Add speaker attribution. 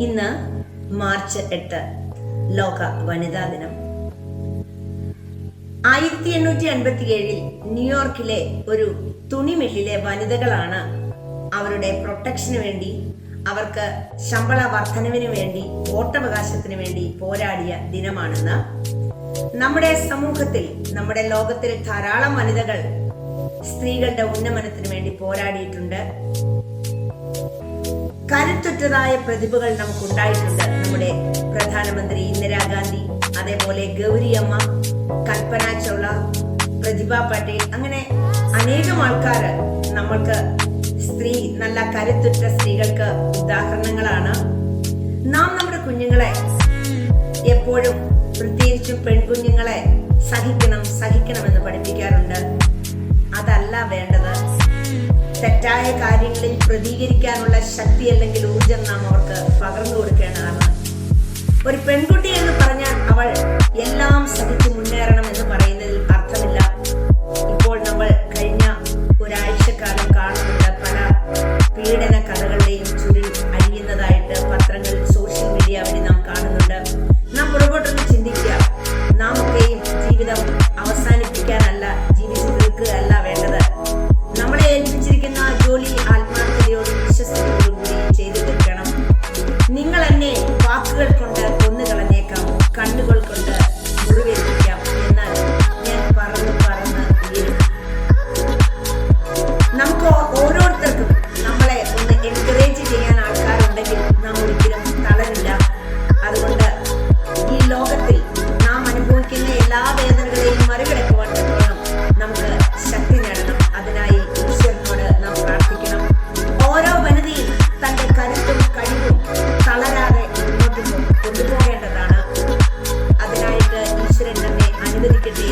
Speaker 1: ഇന്ന് മാർച്ച് 8 ലോക വനിതാ ദിനം. 1857 ന്യൂയോർക്കിലെ ഒരു തുണിമില്ലിലെ വനിതകളാണ് അവരുടെ പ്രൊട്ടക്ഷന് വേണ്ടി, അവർക്ക് ശമ്പള വർധനവിന് വേണ്ടി, വോട്ടവകാശത്തിന് വേണ്ടി പോരാടിയ ദിനമാണെന്ന്. നമ്മുടെ സമൂഹത്തിൽ, നമ്മുടെ ലോകത്തിൽ ധാരാളം വനിതകൾ സ്ത്രീകളുടെ ഉന്നമനത്തിന് വേണ്ടി പോരാടിയിട്ടുണ്ട്. കരുത്തുറ്റതായ പ്രതിഭകൾ നമുക്കുണ്ടായിട്ടുണ്ട്. നമ്മുടെ പ്രധാനമന്ത്രി ഇന്ദിരാഗാന്ധി, അതേപോലെ ഗൗരിയമ്മ, കൽപ്പന ചൗള, പ്രതിഭ പട്ടേൽ, അങ്ങനെ അനേകം ആൾക്കാർ നമ്മൾക്ക് നല്ല കരുത്തുറ്റ സ്ത്രീകൾക്ക് ഉദാഹരണങ്ങളാണ്. നാം നമ്മുടെ കുഞ്ഞുങ്ങളെ എപ്പോഴും, പ്രത്യേകിച്ചും പെൺകുഞ്ഞുങ്ങളെ സഹിക്കണമെന്ന് പഠിപ്പിക്കാറുണ്ട്. അതല്ല വേണ്ടത്. തെറ്റായ കാര്യങ്ങളിൽ പ്രതികരിക്കാനുള്ള ശക്തി അല്ലെങ്കിൽ ഊർജം നാം അവർക്ക് പകർന്നു കൊടുക്കേണ്ടതാണ്. ഒരു പെൺകുട്ടി എന്ന് പറഞ്ഞാൽ അവൾ എല്ലാം സഹിച്ചു മുന്നേറണം എന്ന് പറയുന്നതിൽ അർത്ഥമില്ല. ഇപ്പോൾ നമ്മൾ കഴിഞ്ഞ ഒരാഴ്ചക്കാലം കാണുന്നുണ്ട്, പല പീഡന കഥകളുടെയും ചുരുൾ അഴിയുന്നതായിട്ട് പത്രങ്ങളിൽ, സോഷ്യൽ മീഡിയ വഴി നാം കാണുന്നുണ്ട്. നാം പുറകോട്ടൊന്ന് ചിന്തിക്കുക. നാം ഒക്കെയും ജീവിതം അവസാനിപ്പിക്കാനല്ല, ജീവിച്ചു തീർക്കുകയല്ല വേണ്ടത്. നമ്മളെ ഏൽപ്പിച്ചിരിക്കുന്ന ജോലി ആത്മാർത്ഥതയോടും വിശ്വസ്തയോടും കൂടി ചെയ്തു തീർക്കണം. നിങ്ങൾ എന്നെ വാക്കുകൾ കൊണ്ട് കൊന്നുകളഞ്ഞേക്കാം, കണ്ണുകൾ കൊണ്ട് മുറിവേൽപ്പിക്കാം, എന്നാൽ ഞാൻ പറന്ന് ഉയരും. നമുക്ക് ഓരോരുത്തർക്കും നമ്മളെ ഒന്ന് എൻകറേജ് ചെയ്യാൻ ആൾക്കാരുണ്ടെങ്കിൽ നാം ഒരിക്കലും തളരില്ല. അതുകൊണ്ട് ഈ ലോകത്തിൽ നാം അനുഭവിക്കുന്ന എല്ലാ വേദനകളെയും മറികടക്കുവാൻ നമുക്ക് ശക്തി നേടണം. അതിനായി ഈശ്വരനോട് നാം പ്രാർത്ഥിക്കണം. ഓരോ വനിതയും തന്റെ കരുത്തും കഴിവും തളരാതെ മുന്നോട്ട് കൊണ്ടുപോകേണ്ടതാണ്. അതിനായിട്ട് ഈശ്വരൻ നമ്മെ അനുവദിക്കട്ടെ.